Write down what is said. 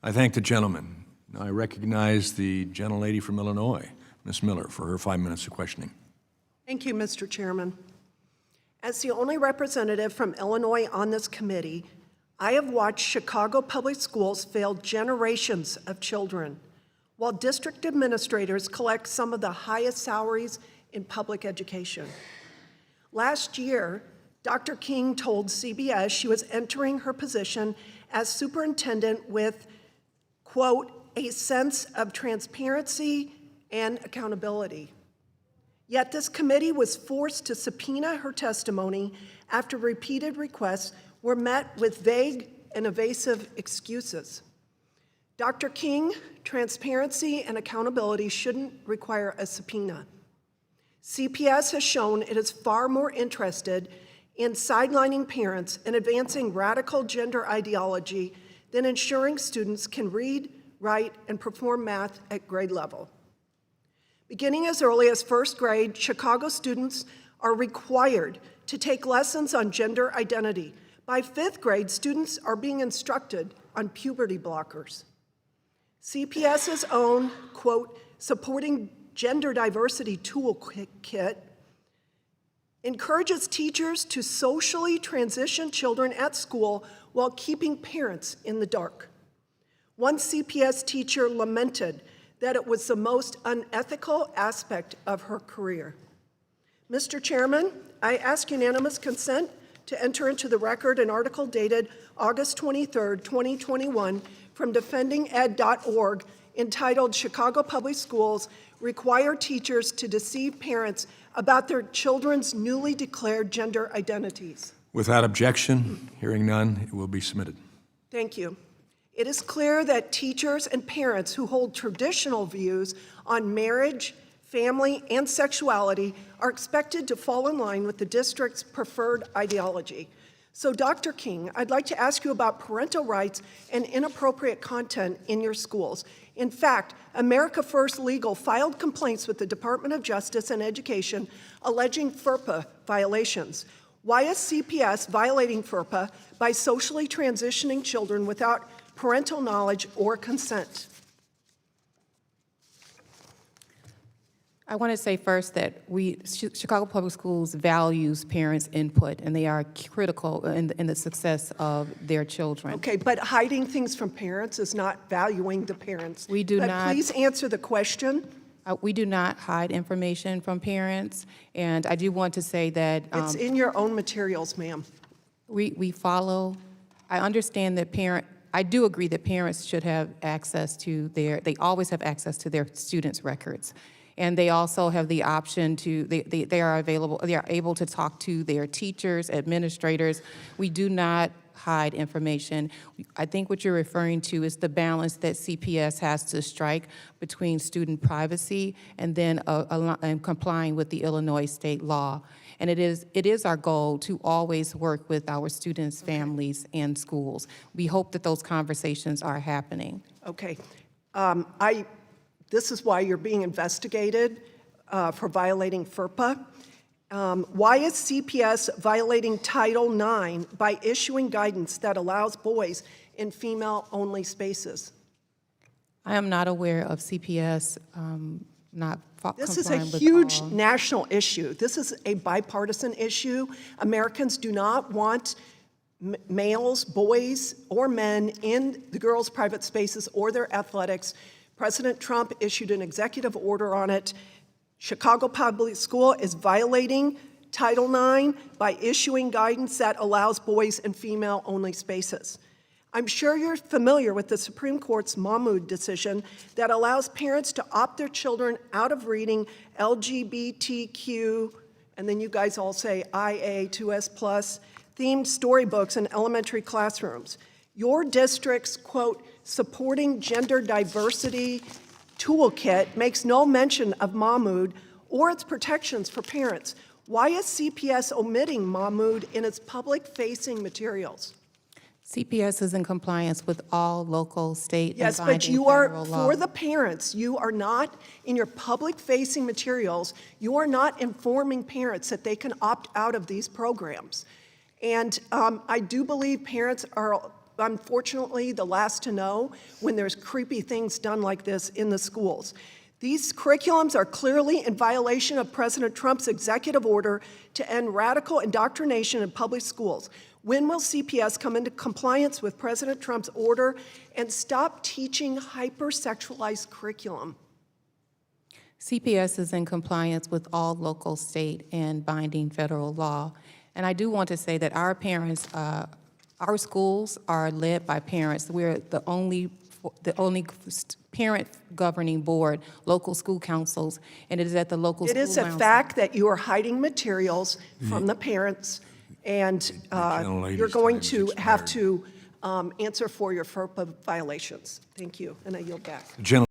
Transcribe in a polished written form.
I thank the gentleman. Now I recognize the gentlelady from Illinois, Ms. Miller, for her 5 minutes of questioning. Thank you, Mr. Chairman. As the only representative from Illinois on this committee, I have watched Chicago Public Schools fail generations of children, while district administrators collect some of the highest salaries in public education. Last year, Dr. King told CBS she was entering her position as superintendent with, quote, a sense of transparency and accountability. Yet this committee was forced to subpoena her testimony after repeated requests were met with vague and evasive excuses. Dr. King, transparency and accountability shouldn't require a subpoena. CPS has shown it is far more interested in sidelining parents and advancing radical gender ideology than ensuring students can read, write, and perform math at grade level. Beginning as early as first grade, Chicago students are required to take lessons on gender identity. By fifth grade, students are being instructed on puberty blockers. CPS's own, quote, supporting gender diversity toolkit encourages teachers to socially transition children at school while keeping parents in the dark. One CPS teacher lamented that it was the most unethical aspect of her career. Mr. Chairman, I ask unanimous consent to enter into the record an article dated August 23, 2021 from defendinged.org entitled Chicago Public Schools Require Teachers to Deceive Parents About Their Children's Newly Declared Gender Identities. Without objection, hearing none, it will be submitted. Thank you. It is clear that teachers and parents who hold traditional views on marriage, family, and sexuality are expected to fall in line with the district's preferred ideology. So, Dr. King, I'd like to ask you about parental rights and inappropriate content in your schools. In fact, America First Legal filed complaints with the Department of Justice and Education alleging FERPA violations. Why is CPS violating FERPA by socially transitioning children without parental knowledge or consent? I want to say first that Chicago Public Schools values parents' input, and they are critical in the success of their children. Okay, but hiding things from parents is not valuing the parents. We do not. Please answer the question. We do not hide information from parents, and I do want to say that It's in your own materials, ma'am. we follow. I understand that I do agree that parents should have access to they always have access to their students' records. And they also have the option to, they are able to talk to their teachers, administrators. We do not hide information. I think what you're referring to is the balance that CPS has to strike between student privacy and then and complying with the Illinois state law. And it is our goal to always work with our students, families, and schools. We hope that those conversations are happening. Okay. This is why you're being investigated for violating FERPA. Why is CPS violating Title IX by issuing guidance that allows boys in female-only spaces? I am not aware of CPS not This is a complying with huge all. national issue. This is a bipartisan issue. Americans do not want males, boys, or men in the girls' private spaces or their athletics. President Trump issued an executive order on it. Chicago Public School is violating Title IX by issuing guidance that allows boys in female-only spaces. I'm sure you're familiar with the Supreme Court's Mahmoud decision that allows parents to opt their children out of reading LGBTQ, and then you guys all say IA, 2S+, themed storybooks in elementary classrooms. Your district's, quote, supporting gender diversity toolkit makes no mention of Mahmoud or its protections for parents. Why is CPS omitting Mahmoud in its public-facing materials? CPS is in compliance with all local, state, Yes, and but you federal are, law. for the parents, you are not, in your public-facing materials, you are not informing parents that they can opt out of these programs. And I do believe parents are unfortunately the last to know when there's creepy things done like this in the schools. These curriculums are clearly in violation of President Trump's executive order to end radical indoctrination in public schools. When will CPS come into compliance with President Trump's order and stop teaching hypersexualized curriculum? CPS is in compliance with all local, state, and binding federal law. And I do want to say that our parents, our schools are led by parents. We're the only parent governing board, local school councils, and it is at the local school It is a council. fact that you are hiding materials from the parents, and gentlelady's you're going time has to have expired. to answer for your FERPA violations. Thank you, and I yield back. The